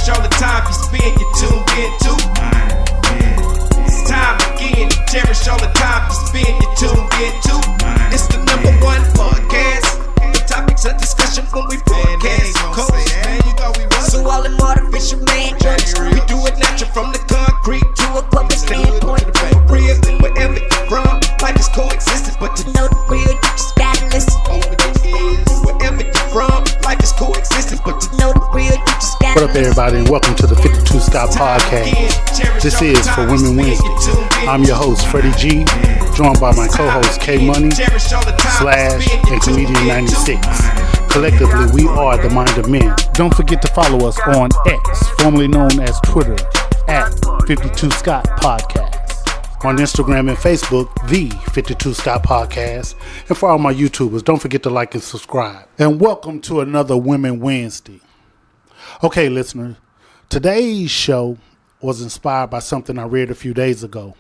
cherish all the time you spend, you tuned in to. It's time again to cherish all the time you spend, you tuned in to. It's the number one podcast. The topics of discussion when we broadcast. So all them artificial man jokes, we do it natural from the concrete to a public standpoint. Real, wherever you're from, life is coexistence, but to know the real, you just gotta listen. Wherever you're from, life is coexistence, but to know the real, you just gotta listen. What up, everybody, and welcome to the 52 Scott Podcast. This is For Women Wednesday. I'm your host, Freddie G, joined by my co-host, K Money, Slash, and Comedian 96. Collectively, we are the Mind of Men. Don't forget to follow us on X, formerly known as Twitter, at 52 Scott Podcast. On Instagram and Facebook, the 52 Scott Podcast. And for all my YouTubers, don't forget to like and subscribe. And welcome to another Women Wednesday. Okay, listeners, today's show was inspired by something I read a few days ago.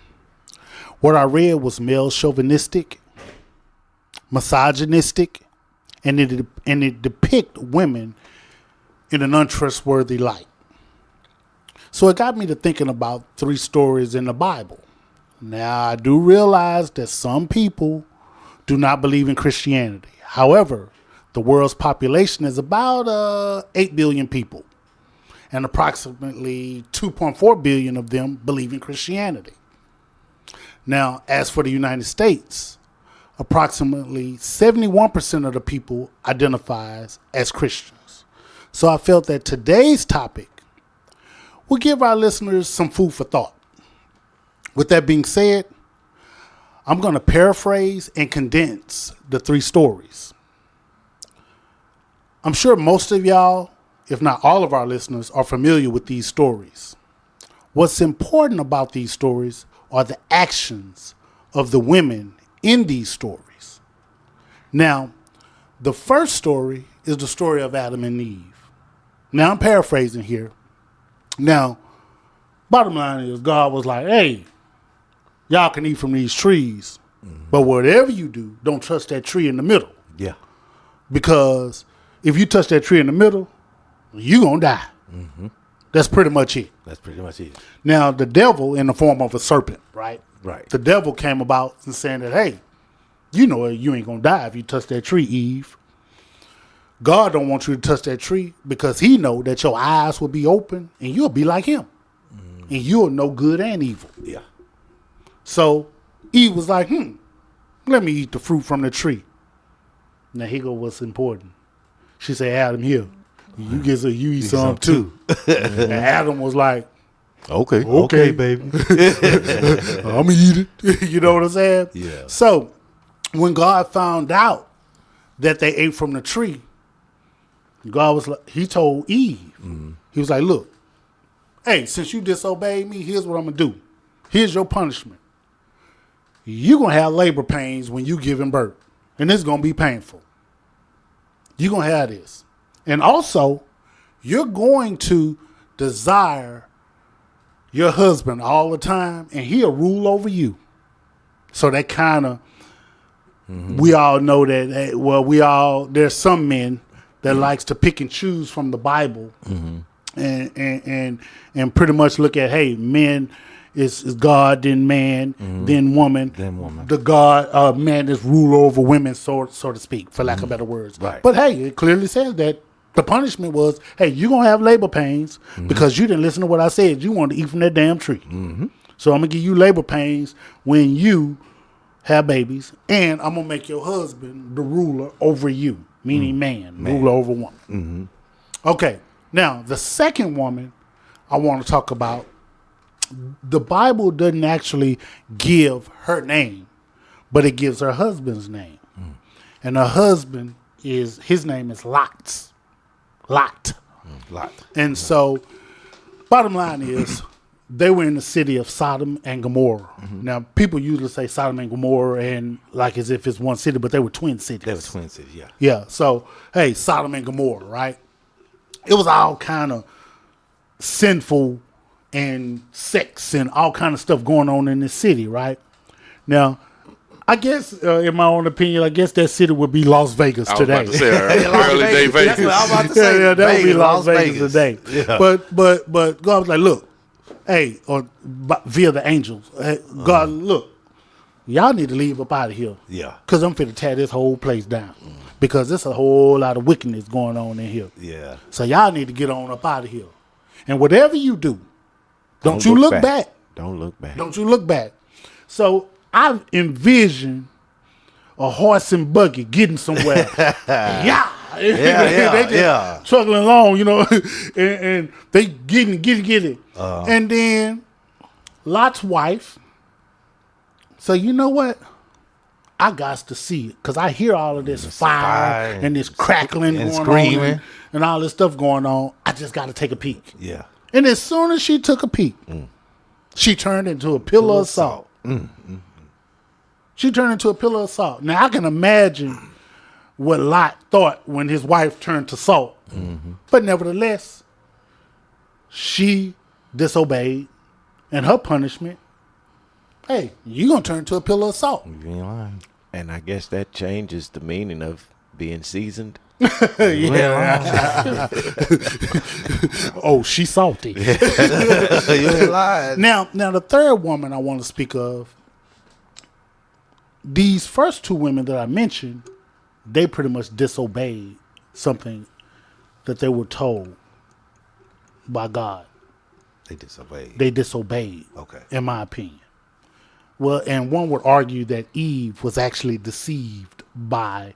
What I read was male chauvinistic, misogynistic, and it depicts women in an untrustworthy light. So it got me to thinking about 3 stories in the Bible. Now, I do realize that some people do not believe in Christianity. However, the world's population is about 8 billion people, and approximately 2.4 billion of them believe in Christianity. Now, as for the United States, approximately 71% of the people identifies as Christians. So I felt that today's topic will give our listeners some food for thought. With that being said, I'm going to paraphrase and condense the 3 stories. I'm sure most of y'all, if not all of our listeners, are familiar with these stories. What's important about these stories are the actions of the women in these stories. Now, the first story is the story of Adam and Eve. Now, I'm paraphrasing here. Now, bottom line is God was like, hey, y'all can eat from these trees, but whatever you do, don't touch that tree in the middle. Yeah. Because if you touch that tree in the middle, you're going to die. Mm-hmm. That's pretty much it. That's pretty much it. Now, the devil in the form of a serpent, right? Right. The devil came about and saying that, hey, you know you ain't going to die if you touch that tree, Eve. God don't want you to touch that tree because he know that your eyes will be open and you'll be like him. And you'll know good and evil. Yeah. So Eve was like, let me eat the fruit from the tree. Now here go what's important. She said, Adam, here, you eat some too. And Adam was like, okay, baby. I'm gonna eat it. You know what I'm saying? Yeah. So when God found out that they ate from the tree, God was like, he told Eve, he was like, look, hey, since you disobeyed me, here's what I'm gonna do. Here's your punishment. You're going to have labor pains when you giving birth. And it's going to be painful. You're going to have this. And also, you're going to desire your husband all the time, and he'll rule over you. So that kind of, we all know that, there's some men that likes to pick and choose from the Bible and pretty much look at, hey, men is God, then man, then woman. The God, man is ruler over women, so to speak, for lack of better words. Right. But hey, it clearly says that the punishment was, hey, you're going to have labor pains because you didn't listen to what I said. You wanted to eat from that damn tree. So I'm going to give you labor pains when you have babies, and I'm going to make your husband the ruler over you, meaning man, ruler over woman. Okay, now the second woman I want to talk about, the Bible doesn't actually give her name, but it gives her husband's name. And her husband his name is Lot. And so, bottom line is, they were in the city of Sodom and Gomorrah. Now, people usually say Sodom and Gomorrah and like as if it's one city, but they were twin cities. They were twin cities, yeah. Yeah, so, hey, Sodom and Gomorrah, right? It was all kind of sinful and sex and all kind of stuff going on in this city, right? Now, I guess, in my own opinion, I guess that city would be Las Vegas today. I was about to say early day Vegas. That's what I was about to say. Yeah, that would be Las Vegas today. Yeah. But God was like, look, hey, via the angels, hey, God, look, y'all need to leave up out of here. Yeah. Because I'm finna tear this whole place down. Because there's a whole lot of wickedness going on in here. Yeah. So y'all need to get on up out of here. And whatever you do, don't you look back. Don't look back. Don't you look back. So I envision a horse and buggy getting somewhere. Yeah. They just struggling along, and they getting it. And then Lot's wife. So you know what? I got to see it because I hear all of this fire and this crackling and going screaming on and all this stuff going on. I just got to take a peek. Yeah. And as soon as she took a peek, she turned into a pillar of salt. She turned into a pillar of salt. Now, I can imagine what Lot thought when his wife turned to salt. But nevertheless, she disobeyed. And her punishment, hey, you're going to turn into a pillar of salt. You ain't lying. And I guess that changes the meaning of being seasoned. Yeah. Oh, she's salty. You ain't lying. Now, the third woman I want to speak of, these first two women that I mentioned, they pretty much disobeyed something that they were told by God. They disobeyed. Okay. In my opinion. Well, and one would argue that Eve was actually deceived by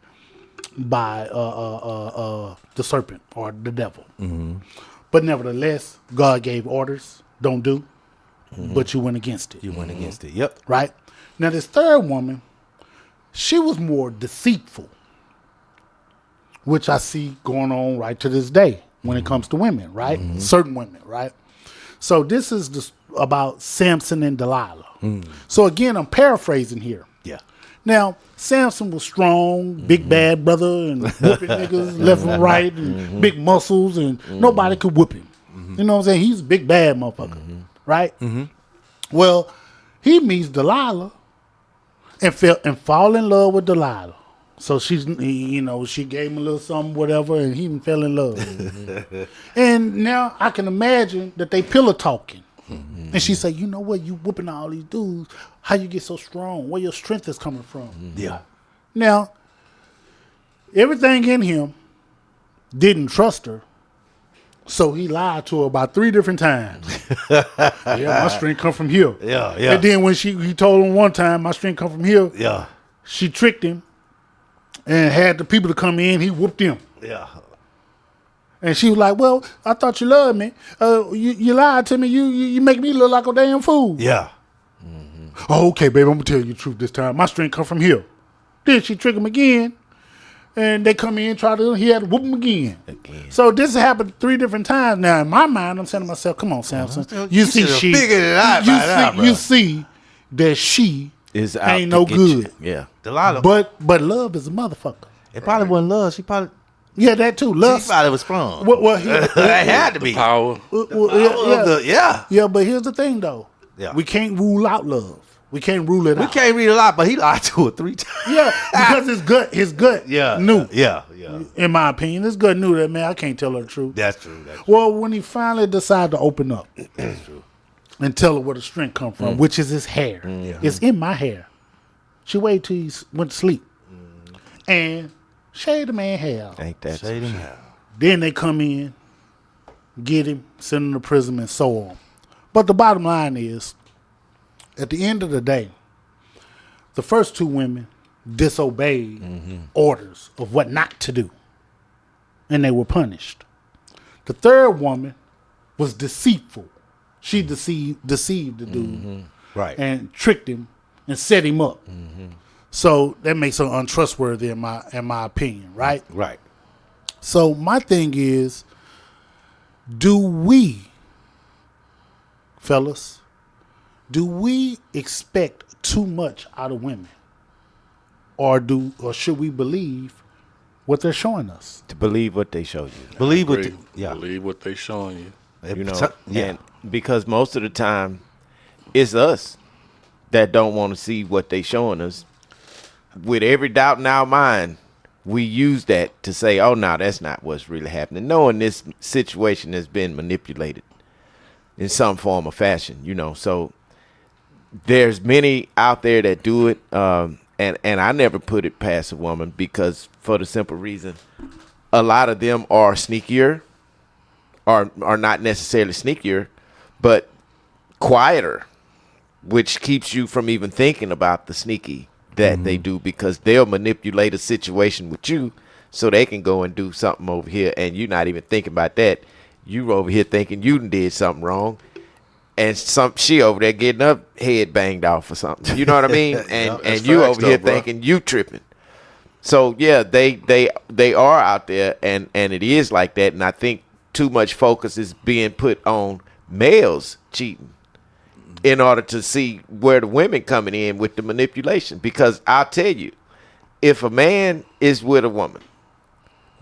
the serpent or the devil. But nevertheless, God gave orders, don't do, but you went against it. You went against it. Yep. Right? Now, this third woman, she was more deceitful, which I see going on right to this day when it comes to women, right? Certain women, right? So this is about Samson and Delilah. So again, I'm paraphrasing here. Yeah. Now, Samson was strong, big bad brother, and whooping niggas left and right, and big muscles, and nobody could whoop him. You know what I'm saying? He's a big bad motherfucker, right? Well, he meets Delilah and fall in love with Delilah. So she gave him a little something, whatever, and he fell in love. And now I can imagine that they pillow talking. And she said, you know what, you whooping all these dudes. How you get so strong? Where your strength is coming from? Yeah. Now, everything in him didn't trust her. So he lied to her about 3 different times. Yeah, my strength come from here. Yeah, yeah. And then when he told him one time, my strength come from here. Yeah. She tricked him and had the people to come in. He whooped them. Yeah. And she was like, well, I thought you loved me. You lied to me. You make me look like a damn fool. Yeah. Oh, okay, baby, I'm going to tell you the truth this time. My strength come from here. Then she tricked him again. And they come in, he had to whoop him again. So this happened 3 different times. Now, in my mind, I'm saying to myself, come on, Samson. You see you see that she is out ain't no good. You. Yeah. Delilah. But love is a motherfucker. It probably wasn't love. She probably... Yeah, that too. Love. She probably was sprung. Well, it had to be. Power. Yeah, but here's the thing, though. Yeah. We can't rule out love. We can't rule it out. We can't read a lot, but he lied to her 3 times. Yeah, because his gut knew. Yeah. In my opinion, his gut knew that, man, I can't tell her the truth. That's true. Well, when he finally decided to open up That's true. and tell her where the strength come from, which is his hair. It's in my hair. She waited till he went to sleep. And shaved the man hair. Ain't that shady? Then they come in, get him, send him to prison, and so on. But the bottom line is, at the end of the day, the first 2 women disobeyed orders of what not to do, and they were punished. The third woman was deceitful. She deceived the dude, right, and tricked him and set him up. So that makes her untrustworthy in my opinion, right? Right. So my thing is, do we, fellas, expect too much out of women? Or should we believe what they're showing us? To believe what they show you. Believe what they showing you. You know, and because most of the time it's us that don't want to see what they showing us. with every doubt in our mind, we use that to say, oh, no, that's not what's really happening. Knowing this situation has been manipulated in some form or fashion, So there's many out there that do it. And I never put it past a woman because for the simple reason, a lot of them are sneakier or are not necessarily sneakier, but quieter, which keeps you from even thinking about the sneaky that they do because they'll manipulate a situation with you so they can go and do something over here and you're not even thinking about that. You over here thinking you did something wrong and she over there getting her head banged off or something. You know what I mean? And you over here thinking you tripping. So yeah, they are out there and it is like that. And I think too much focus is being put on males cheating in order to see where the women coming in with the manipulation. Because I'll tell you, if a man is with a woman,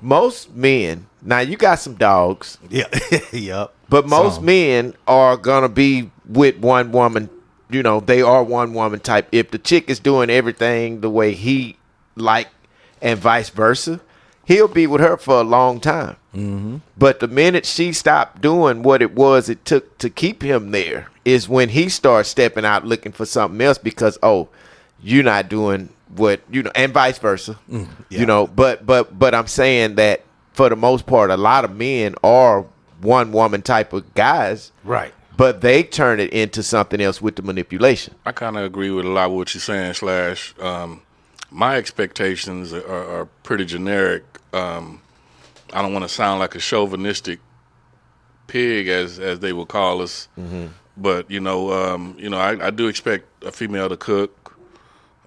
most men, now you got some dogs. Yeah. Yep. But most men are going to be with one woman. They are one woman type. If the chick is doing everything the way he like and vice versa, he'll be with her for a long time. Mm-hmm. But the minute she stopped doing what it was it took to keep him there is when he starts stepping out looking for something else because, oh, you're not doing what, and vice versa. Yeah. But I'm saying that for the most part, a lot of men are one woman type of guys. Right. But they turn it into something else with the manipulation. I kind of agree with a lot of what you're saying, Slash. My expectations are pretty generic. I don't want to sound like a chauvinistic pig, as they would call us, but I do expect a female to cook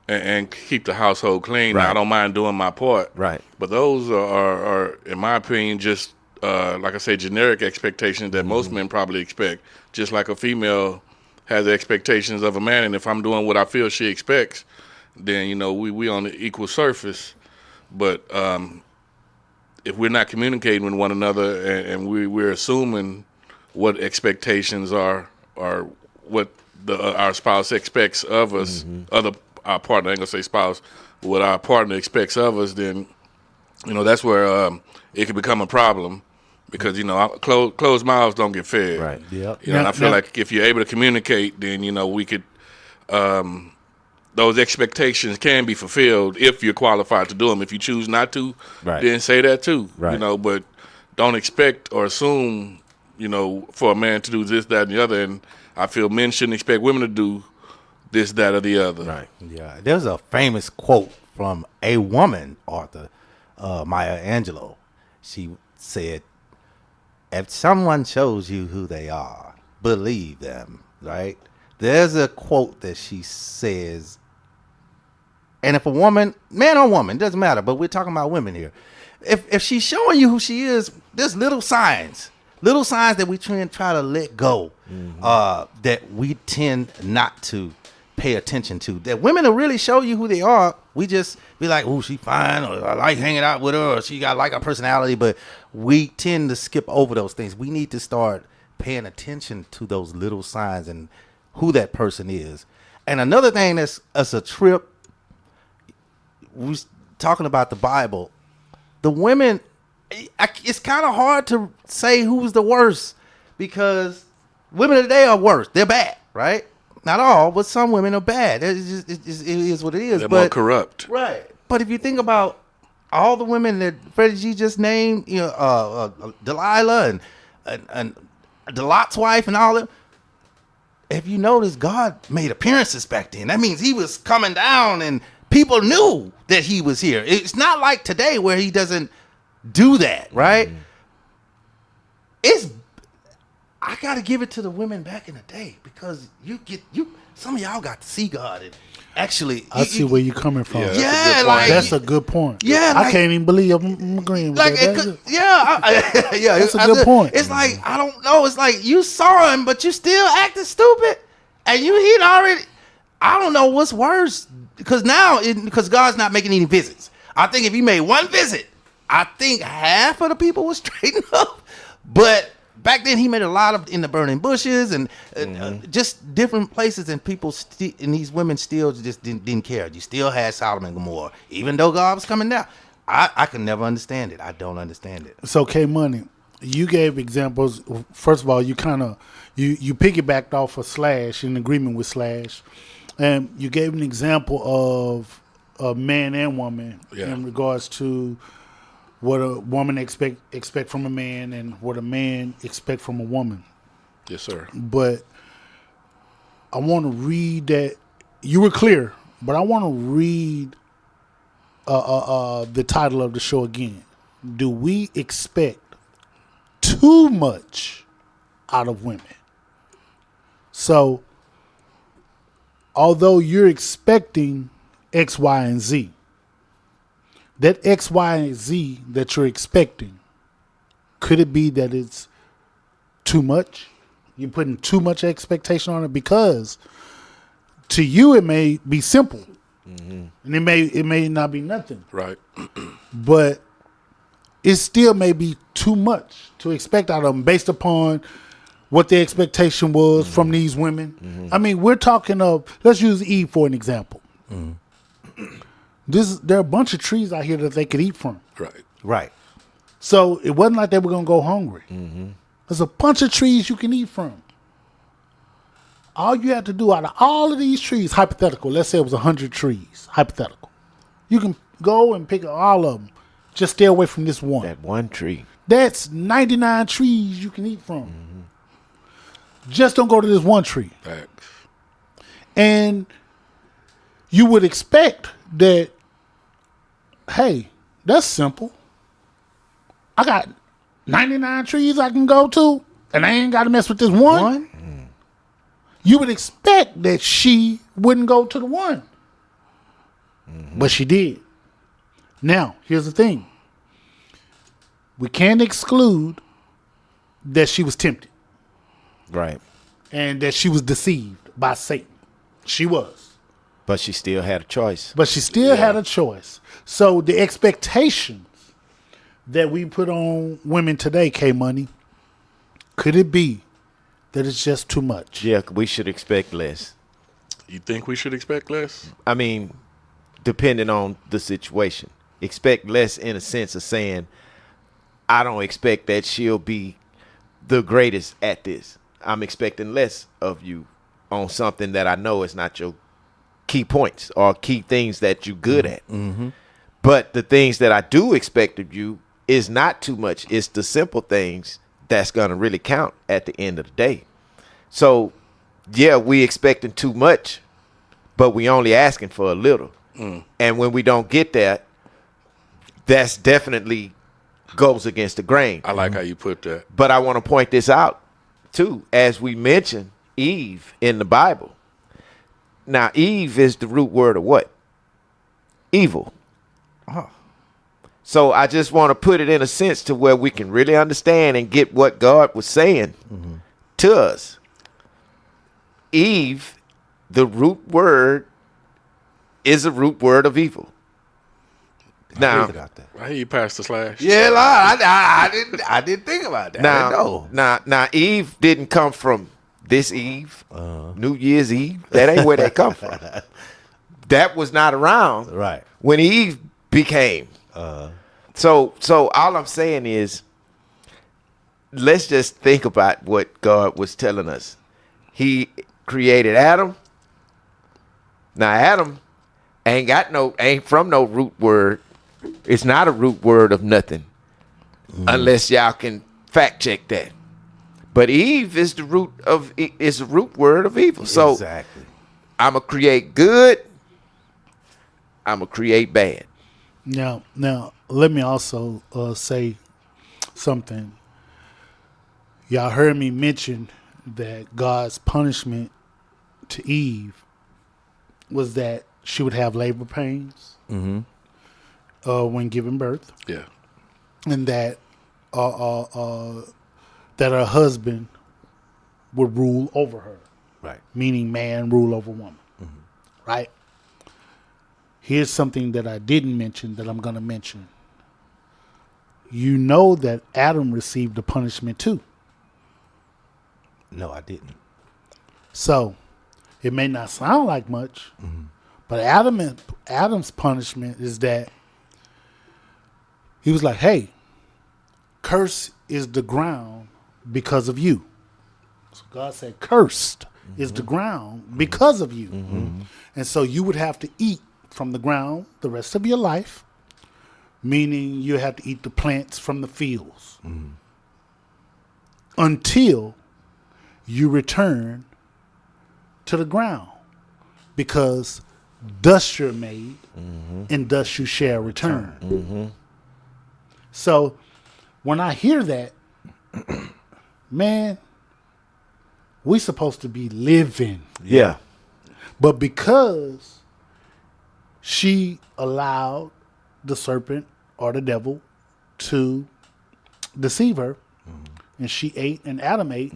and keep the household clean. Right. I don't mind doing my part, right? But those are in my opinion, just like I say, generic expectations that most men probably expect. Just like a female has expectations of a man, and if I'm doing what I feel she expects, then we on the equal surface. But if we're not communicating with one another and we're assuming what expectations are or what our spouse expects of us, our partner, I ain't gonna say spouse, what our partner expects of us, then that's where it can become a problem because closed mouths don't get fed. Right. Yep. And I feel like if you're able to communicate, then we could. Those expectations can be fulfilled if you're qualified to do them. If you choose not to, then say that too. Right. But don't expect or assume, for a man to do this, that, and the other. And I feel men shouldn't expect women to do this, that, or the other. Right. Yeah. There's a famous quote from a woman author, Maya Angelou. She said, "If someone shows you who they are, believe them." Right. There's a quote that she says. And if a woman, man or woman, doesn't matter, but we're talking about women here. If she's showing you who she is, there's little signs that we try to let go, that we tend not to pay attention to. That women will really show you who they are. We just be like, oh, she fine, or I like hanging out with her, or she got like her personality, but we tend to skip over those things. We need to start paying attention to those little signs and who that person is. And another thing that's a trip, we was talking about the Bible. The women, it's kind of hard to say who's the worst because women today are worse. They're bad, right? Not all, but some women are bad. It is what it is. They're more corrupt. Right. But if you think about all the women that Freddie G just named, Delilah and Lot's wife and all them, if you notice, God made appearances back then. That means he was coming down and people knew that he was here. It's not like today where he doesn't do that, right? I got to give it to the women back in the day because some of y'all got to see God and actually. I see where you're coming from. Yeah, that's a good point. Yeah, I can't even believe I'm agreeing with that. That's a good point. It's like I don't know. It's like you saw him, but you still acted stupid, and he'd already. I don't know what's worse because because God's not making any visits. I think if he made one visit, I think half of the people would straighten up. But back then he made a lot of in the burning bushes and just different places, and people and these women still just didn't care. You still had Sodom and Gomorrah, even though God was coming down. I can never understand it. I don't understand it. So, K-Money, you gave examples. First of all, you kind of you piggybacked off of Slash, in agreement with Slash, and you gave an example of a man and woman in regards to what a woman expect from a man and what a man expect from a woman. Yes, sir. But I want to read that. You were clear, but I want to read the title of the show again. Do we expect too much out of women? So, although you're expecting X, Y, and Z, that X, Y, and Z that you're expecting, could it be that it's too much? You're putting too much expectation on it? Because to you it may be simple, and it may not be nothing, Right. but it still may be too much to expect out of them based upon what the expectation was from these women. I mean, we're talking of, let's use Eve for an example. There are a bunch of trees out here that they could eat from. Right. So it wasn't like they were going to go hungry. There's a bunch of trees you can eat from. All you have to do out of all of these trees, hypothetical, let's say it was 100 trees, hypothetical. You can go and pick all of them. Just stay away from this one. That one tree. That's 99 trees you can eat from. Just don't go to this one tree. Facts. And you would expect that, hey, that's simple. I got 99 trees I can go to, and I ain't got to mess with this one. You would expect that she wouldn't go to the one. But she did. Now, here's the thing. We can't exclude that she was tempted. Right. And that she was deceived by Satan. She was. But she still had a choice. But she still had a choice. So the expectations that we put on women today, K-Money, could it be that it's just too much? Yeah, we should expect less. You think we should expect less? I mean, depending on the situation. Expect less in a sense of saying, I don't expect that she'll be the greatest at this. I'm expecting less of you on something that I know is not your key points or key things that you're good at. But the things that I do expect of you is not too much. It's the simple things that's going to really count at the end of the day. So, yeah, we expecting too much, but we only asking for a little. And when we don't get that, that's definitely goes against the grain. I like how you put that. But I want to point this out, too, as we mentioned Eve in the Bible. Now, Eve is the root word of what? Evil. So I just want to put it in a sense to where we can really understand and get what God was saying to us. Eve, the root word, is a root word of evil. Now, I hear you, Pastor Slash. Yeah, I didn't think about that. now, Eve didn't come from this Eve, New Year's Eve. That ain't where they come from. That was not around Right. when Eve became. So all I'm saying is, let's just think about what God was telling us. He created Adam. Now Adam ain't from no root word. It's not a root word of nothing, unless y'all can fact check that. But Eve is the root word of evil. So Exactly. I'm gonna create good. I'm gonna create bad. Now, let me also say something. Y'all heard me mention that God's punishment to Eve was that she would have labor pains when giving birth, Yeah. and that that her husband would rule over her, Right. meaning man rule over woman, right? Here's something that I didn't mention that I'm going to mention. You know that Adam received the punishment too. No, I didn't. So it may not sound like much, but Adam's punishment is that he was like, hey, curse is the ground because of you. So God said, cursed is the ground because of you. And so you would have to eat from the ground the rest of your life, meaning you have to eat the plants from the fields until you return to the ground, because dust you're made and dust you shall return. So when I hear that, man, we supposed to be living. Yeah. But because she allowed the serpent or the devil to deceive her, and she ate and Adam ate,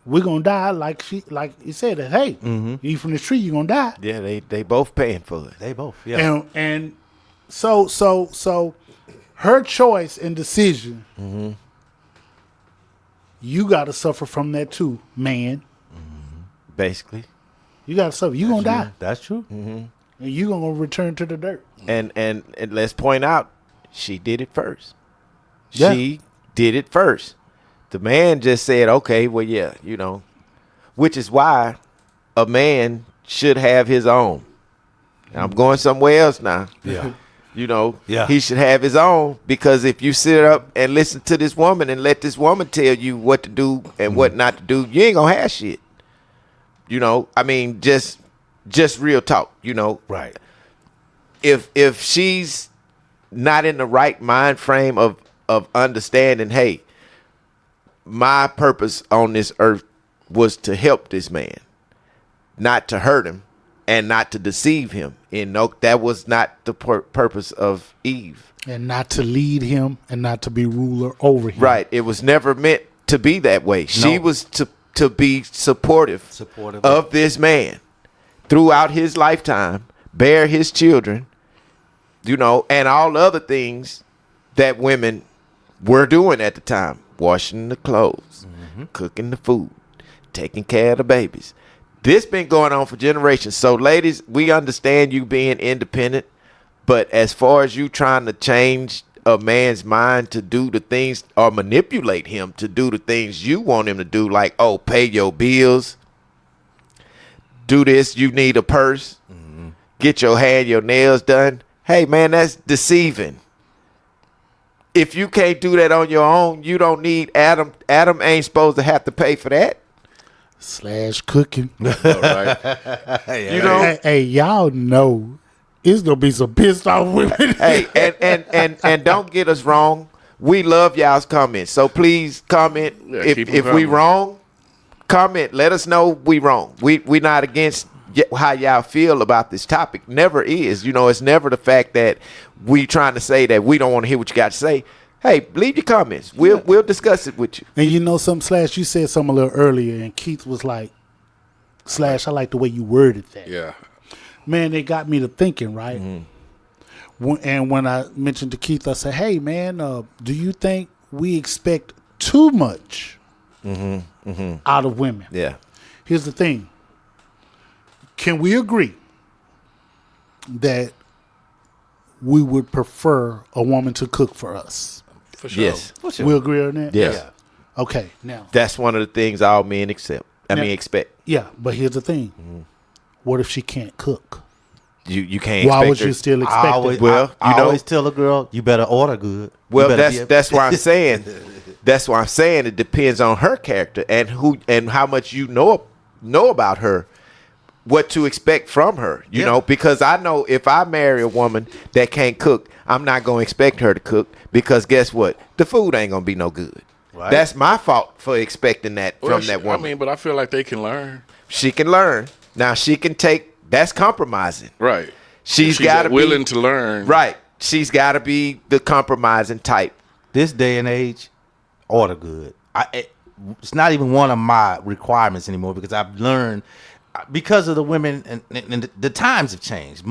we're gonna die like he said that. Hey, you eat from this tree, you're gonna die. Yeah, they both paying for it. They both. Yeah. And so her choice and decision, you got to suffer from that too, man. Basically. You got to suffer. You're going to die. That's true. And you're going to return to the dirt. And let's point out, she did it first. Yeah. She did it first. The man just said, okay, well, yeah, you know, which is why a man should have his own. Now, I'm going somewhere else now. Yeah. You know, Yeah. he should have his own, because if you sit up and listen to this woman and let this woman tell you what to do and what not to do, you ain't gonna have shit. You know, I mean, just real talk, you know. Right. If she's not in the right mind frame of understanding, hey, my purpose on this earth was to help this man, not to hurt him and not to deceive him. And no, that was not the purpose of Eve. And not to lead him and not to be ruler over him. Right. It was never meant to be that way. She was to be supportive of this man throughout his lifetime, bear his children, you know, and all other things that women were doing at the time. Washing the clothes, cooking the food, taking care of the babies. This been going on for generations. So, ladies, we understand you being independent, but as far as you trying to change a man's mind to do the things or manipulate him to do the things you want him to do, like, oh, pay your bills, do this, you need a purse, get your hair and your nails done. Hey, man, that's deceiving. If you can't do that on your own, you don't need Adam. Adam ain't supposed to have to pay for that. / cooking. All right. You know, Hey, y'all know it's gonna be some pissed off women. hey, and don't get us wrong. We love y'all's comments, so please comment. Yeah, if keep 'em we coming. wrong, comment. Let us know we wrong. We not against how y'all feel about this topic. Never is. You know, it's never the fact that we trying to say that we don't want to hear what you got to say. Hey, leave your comments. We'll discuss it with you. And you know something, / you said something a little earlier, and Keith was like, / I like the way you worded that. Yeah. Man, it got me to thinking, right? And when I mentioned to Keith, I said, hey, man, do you think we expect too much out of women? Yeah. Here's the thing. Can we agree that we would prefer a woman to cook for us? For sure. Yes. We agree on that? Yes. Yeah. Okay, now. That's one of the things all men expect. Expect. Yeah, but here's the thing. What if she can't cook? You can't. Why expect would her- you still expect I always, it? Well, I you know- always tell a girl, you better order good. You Well, better that's why I'm saying. That's why I'm saying it depends on her character and who and how much you know about her, what to expect from her. You know, because I know if I marry a woman that can't cook, I'm not gonna expect her to cook, because guess what? The food ain't gonna be no good. Right. That's my fault for expecting that from that woman. I mean, but I feel like they can learn. She can learn. Now she can take. That's compromising. Right. She's She's got to be willing to learn. Right. She's got to be the compromising type. This day and age, order good. It's not even one of my requirements anymore, because I've learned, because of the women and the times have changed.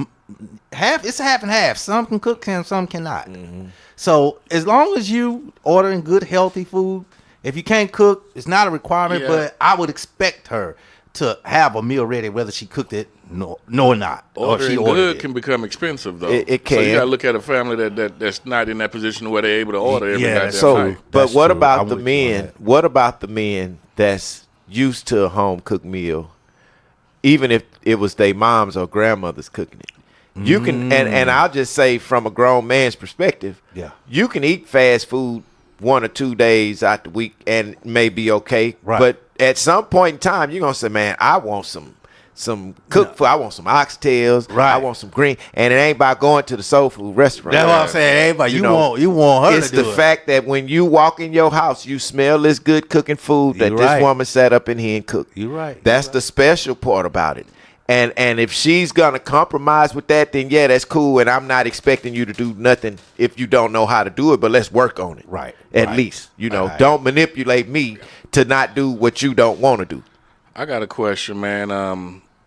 It's half and half. Some can cook and some cannot. So as long as you ordering good, healthy food, If you can't cook, it's not a requirement, Yeah. but I would expect her to have a meal ready, whether she cooked it or not. Or she Ordering ordered good it. can become expensive, though. It So you can. got to look at a family that's not in that position where they're able to order every Yeah, goddamn So, night. but That's what true. about I'm the with you on men? that. What about the men that's used to a home cooked meal, even if it was their moms or grandmothers cooking it? You can, and I'll just say from a grown man's perspective, Yeah. you can eat fast food 1 or 2 days out the week and may be okay. Right. But at some point in time, you're gonna say, "Man, I want some cooked food. I want some oxtails. Right. I want some green." And it ain't about going to the soul food restaurant. That's what I'm saying. Everybody, you know, want her it's to do the it. fact that when you walk in your house, you smell this good cooking food that You're this right. woman sat up in here and cooked. You're right. That's the special part about it. And if she's gonna compromise with that, then yeah, that's cool. And I'm not expecting you to do nothing if you don't know how to do it, but let's work on it. Right. At Right. least, Right. don't manipulate me to not do what you don't want to do. I got a question, man.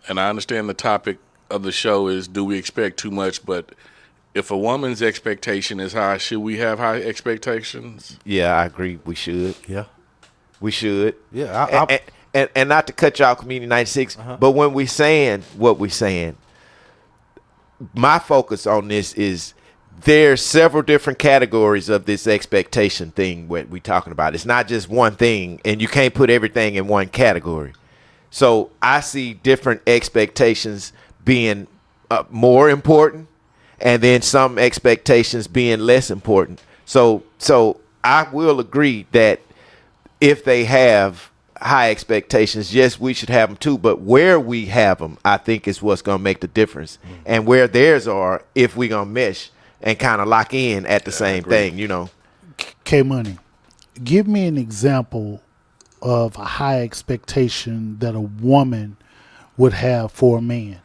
And I understand the topic of the show is, do we expect too much? But if a woman's expectation is high, should we have high expectations? Yeah, I agree. We should. Yeah. We should. Yeah. And not to cut y'all, Community 96, but when we saying what we're saying, my focus on this is there's several different categories of this expectation thing what we talking about. It's not just one thing, and you can't put everything in one category. So I see different expectations being more important, and then some expectations being less important. So I will agree that if they have high expectations, yes, we should have them too. But where we have them, I think is what's going to make the difference. And where theirs are, if we going to mesh and kind of lock in at the same thing, K-Money, give me an example of a high expectation that a woman would have for a man.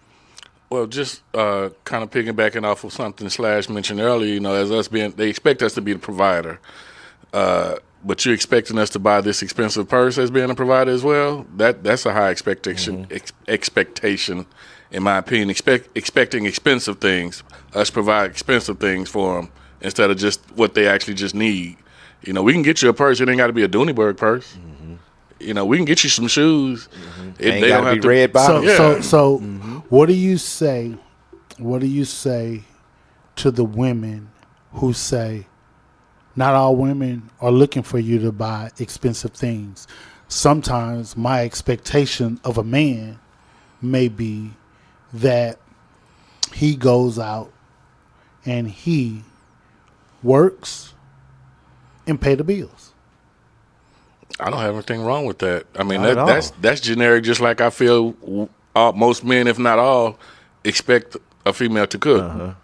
Well, just kind of piggybacking off of something Slash mentioned earlier, as us being, they expect us to be the provider. But you're expecting us to buy this expensive purse as being a provider as well? That's a high expectation. Expectation, in my opinion. Expecting expensive things. Us provide expensive things for them instead of just what they actually just need. We can get you a purse. It ain't got to be a Dooneyburg purse. We can get you some shoes. ain't got to be red bottoms. So what do you say? What do you say to the women who say, not all women are looking for you to buy expensive things? Sometimes my expectation of a man may be that he goes out and he works and pay the bills. I don't have anything wrong with that. I mean, Not at all. that's generic, just like I feel most men, if not all, expect a female to cook.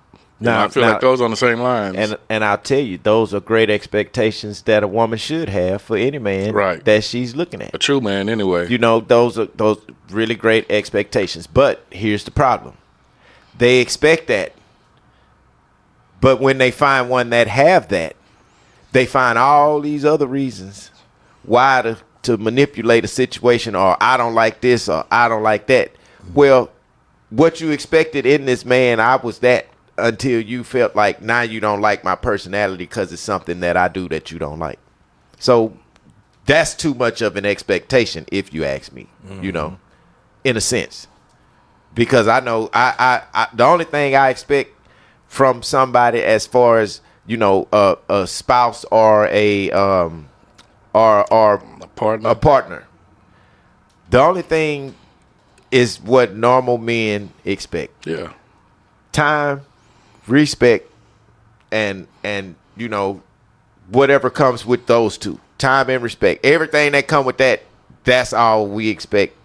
I feel like those on the same lines. And I'll tell you, those are great expectations that a woman should have for any man Right. that she's looking at. A true man, anyway. Those are those really great expectations. But here's the problem. They expect that. But when they find one that have that, they find all these other reasons why to manipulate a situation, or I don't like this or I don't like that. Well, what you expected in this man, I was that until you felt like now you don't like my personality because it's something that I do that you don't like. So that's too much of an expectation, if you ask me, in a sense. Because I know I the only thing I expect from somebody as far as, a spouse or a partner. The only thing is what normal men expect. Yeah. Time, respect, and whatever comes with those two. Time and respect. Everything that come with that, that's all we expect.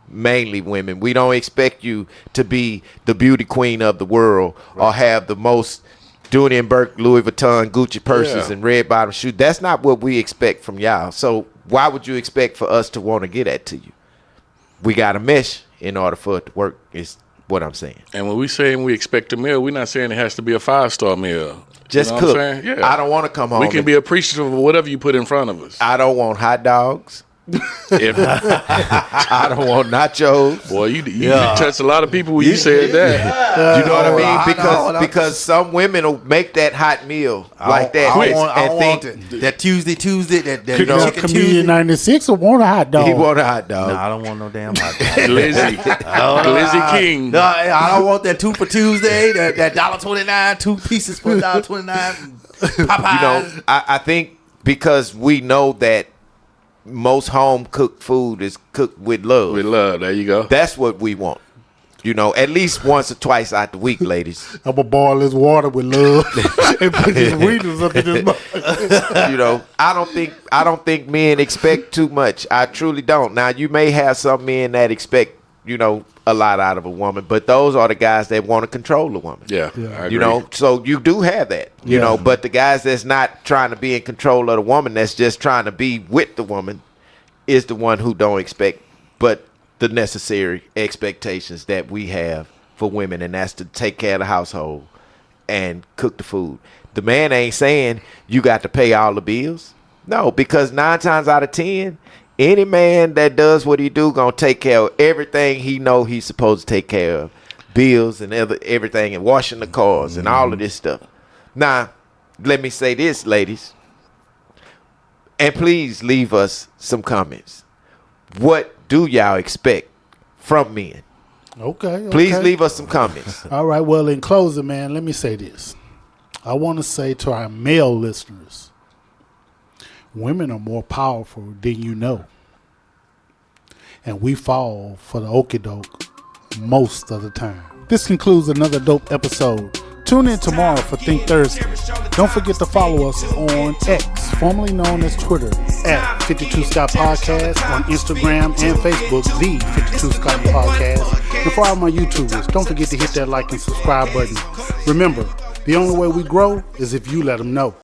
Mainly women. We don't expect you to be the beauty queen of the world or have the most Dooney and Burke, Louis Vuitton, Gucci purses and red bottom shoes. That's not what we expect from y'all. So why would you expect for us to want to get that to you? We got to mesh in order for it to work, is what I'm saying. And when we saying we expect a meal, we're not saying it has to be a 5-star meal. Just what I'm cook. saying? Yeah. I don't want to come home. We can be appreciative of whatever you put in front of us. I don't want hot dogs. If I don't want nachos. boy, you touched a lot of people when you said that. You know what I mean? I Because some women will make that hot meal like that I and want think that Tuesday, that You know, chicken Comedian Tuesday. 96 will want a hot dog. he want a hot dog. No, I don't want no damn hot dog. Glizzy King. No, I don't want that 2 for Tuesday. That $1.29, 2 pieces for $1.29. Popeyes. You know, I think because we know that most home cooked food is cooked with love. With love, there you go. That's what we want. You know, at least once or twice out the week, ladies. I'm going to boil this water with love and put these Weetabix up in this motherfucker. You know, I don't think men expect too much. I truly don't. Now, you may have some men that expect, you know, a lot out of a woman, but those are the guys that want to control a woman. Yeah, I agree. You know, so you do have that, you know, but the guys that's not trying to be in control of the woman, that's just trying to be with the woman, is the one who don't expect but the necessary expectations that we have for women, and that's to take care of the household and cook the food. The man ain't saying you got to pay all the bills. No, because 9 times out of 10, any man that does what he do gonna take care of everything he know he's supposed to take care of, bills and everything, and washing the cars and all of this stuff. Now, let me say this, ladies, and please leave us some comments. What do y'all expect from men? Okay. Please leave us some comments. All right. Well, in closing, man, let me say this. I want to say to our male listeners, women are more powerful than you know. And we fall for the okie doke most of the time. This concludes another dope episode. Tune in tomorrow for Think Thursday. Don't forget to follow us on X, formerly known as Twitter, at 52 Scott Podcast, on Instagram and Facebook, the 52 Scott Podcast. And for all my YouTubers, don't forget to hit that like and subscribe button. Remember, the only way we grow is if you let them know.